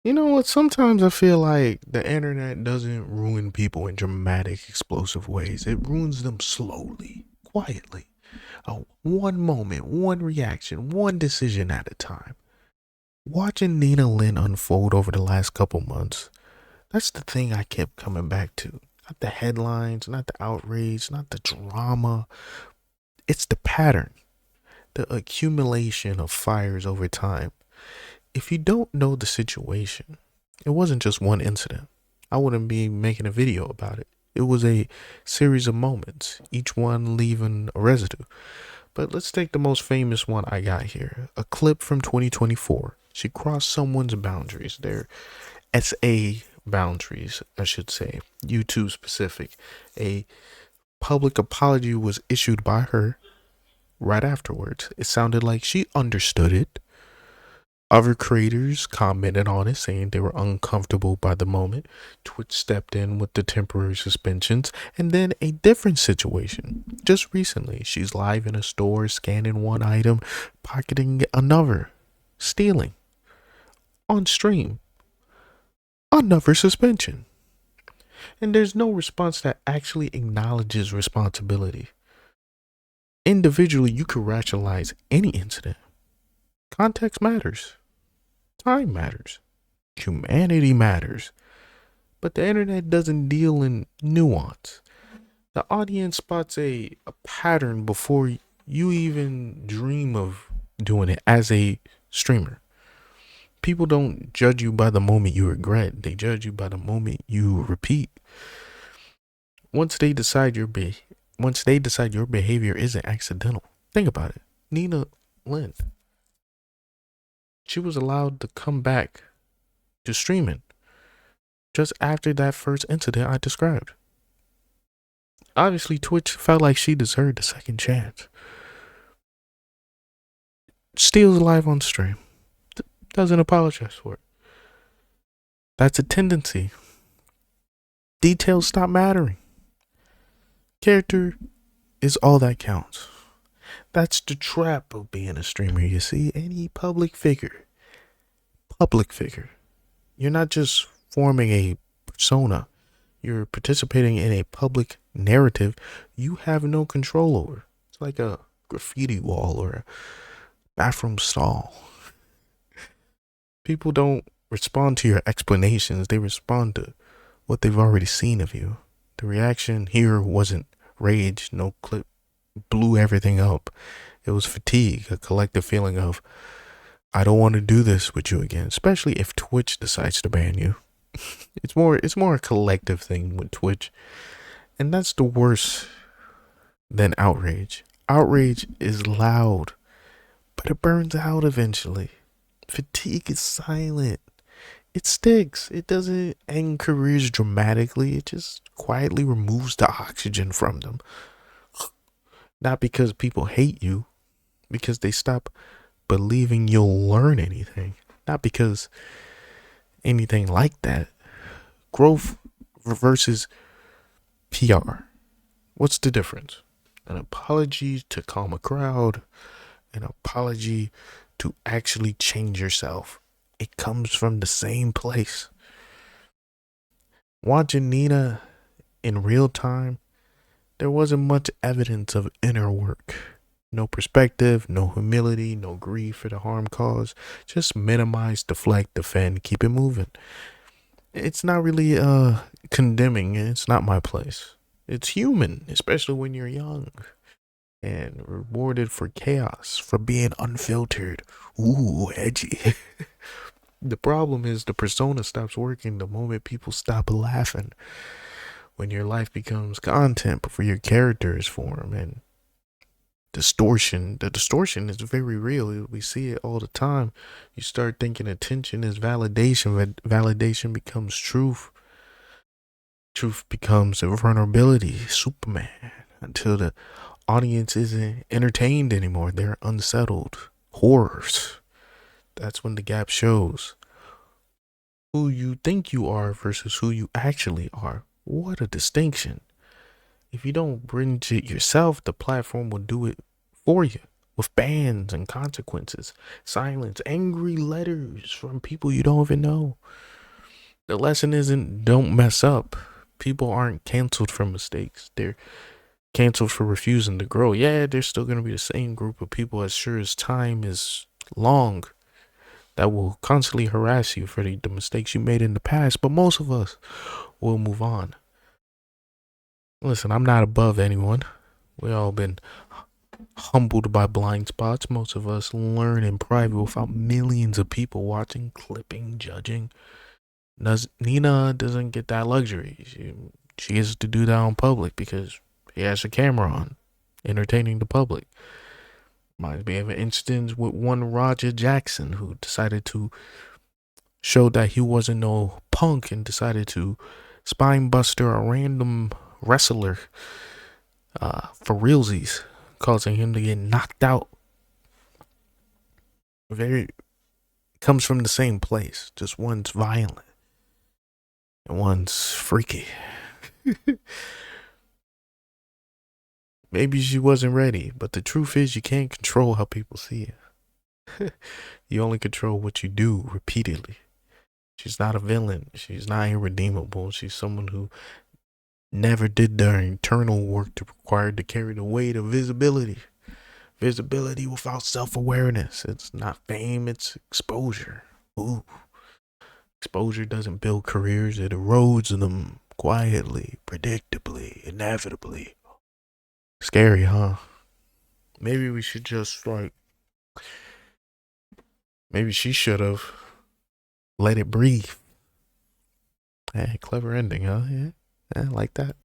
You know what? Sometimes I feel like the internet doesn't ruin people in dramatic, explosive ways. It ruins them slowly, quietly. One moment, one reaction, one decision at a time. Watching Nina Lynn unfold over the last couple months, that's the thing I kept coming back to. Not the headlines, not the outrage, not the drama. It's the pattern, the accumulation of fires over time. If you don't know the situation, it wasn't just one incident. I wouldn't be making a video about it. It was a series of moments, each one leaving a residue. But let's take the most famous one I got here, a clip from 2024. She crossed someone's boundaries, their SA boundaries, I should say, YouTube specific. A public apology was issued by her right afterwards. It sounded like she understood it. Other creators commented on it, saying they were uncomfortable by the moment. Twitch stepped in with the temporary suspensions. And then a different situation. Just recently, she's live in a store, scanning one item, pocketing another, stealing. On stream, another suspension. And there's no response that actually acknowledges responsibility. Individually, you could rationalize any incident. Context matters. Time matters. Humanity matters. But the internet doesn't deal in nuance. The audience spots a pattern before you even dream of doing it as a streamer. People don't judge you by the moment you regret, they judge you by the moment you repeat. Once they decide your behavior isn't accidental. Think about it. Nina Lynn, she was allowed to come back to streaming just after that first incident I described. Obviously, Twitch felt like she deserved a second chance. Steals live on stream. Doesn't apologize for it. That's a tendency. Details stop mattering. Character is all that counts. That's the trap of being a streamer, you see. Any public figure. You're not just forming a persona, you're participating in a public narrative you have no control over. It's like a graffiti wall or a bathroom stall. People don't respond to your explanations, they respond to what they've already seen of you. The reaction here wasn't rage, no clip blew everything up. It was fatigue, a collective feeling of, I don't want to do this with you again, especially if Twitch decides to ban you. It's more a collective thing with Twitch. And that's the worst than outrage. Outrage is loud, but it burns out eventually. Fatigue is silent. It sticks. It doesn't end careers dramatically. It just quietly removes the oxygen from them. Not because people hate you, because they stop believing you'll learn anything. Not because anything like that. Growth versus PR. What's the difference? An apology to calm a crowd, an apology to actually change yourself. It comes from the same place. Watching Nina in real time, there wasn't much evidence of inner work. No perspective, no humility, no grief for the harm caused. Just minimize, deflect, defend, keep it moving. It's not really condemning. It's not my place. It's human, especially when you're young and rewarded for chaos, for being unfiltered. Ooh, edgy. The problem is the persona stops working the moment people stop laughing. When your life becomes content before your character is formed, and the distortion is very real. We see it all the time. You start thinking attention is validation, but validation becomes truth. Truth becomes a vulnerability, Superman, until the audience isn't entertained anymore. They're unsettled. Horrors. That's when the gap shows. Who you think you are versus who you actually are. What a distinction. If you don't bridge it yourself, the platform will do it for you with bans and consequences, silence, angry letters from people you don't even know. The lesson isn't don't mess up. People aren't canceled for mistakes. They're canceled for refusing to grow. Yeah, there's still going to be the same group of people as sure as time is long that will constantly harass you for the mistakes you made in the past, but most of us will move on. Listen, I'm not above anyone. We all been humbled by blind spots. Most of us learn in private without millions of people watching, clipping, judging. Nina doesn't get that luxury. She gets to do that on public because he has a camera on, entertaining the public. Reminds me of an instance with one Roger Jackson who decided to show that he wasn't no punk and decided to spine buster a random wrestler for realsies, causing him to get knocked out. Very comes from the same place, just one's violent and one's freaky. Maybe she wasn't ready, but the truth is you can't control how people see you. You only control what you do repeatedly. She's not a villain. She's not irredeemable. She's someone who never did their internal work required to carry the weight of visibility. Visibility without self-awareness. It's not fame, it's exposure. Ooh. Exposure doesn't build careers, it erodes them quietly, predictably, inevitably. Scary, huh? Maybe we should just maybe she should have let it breathe. Hey, clever ending, huh? Yeah, like that.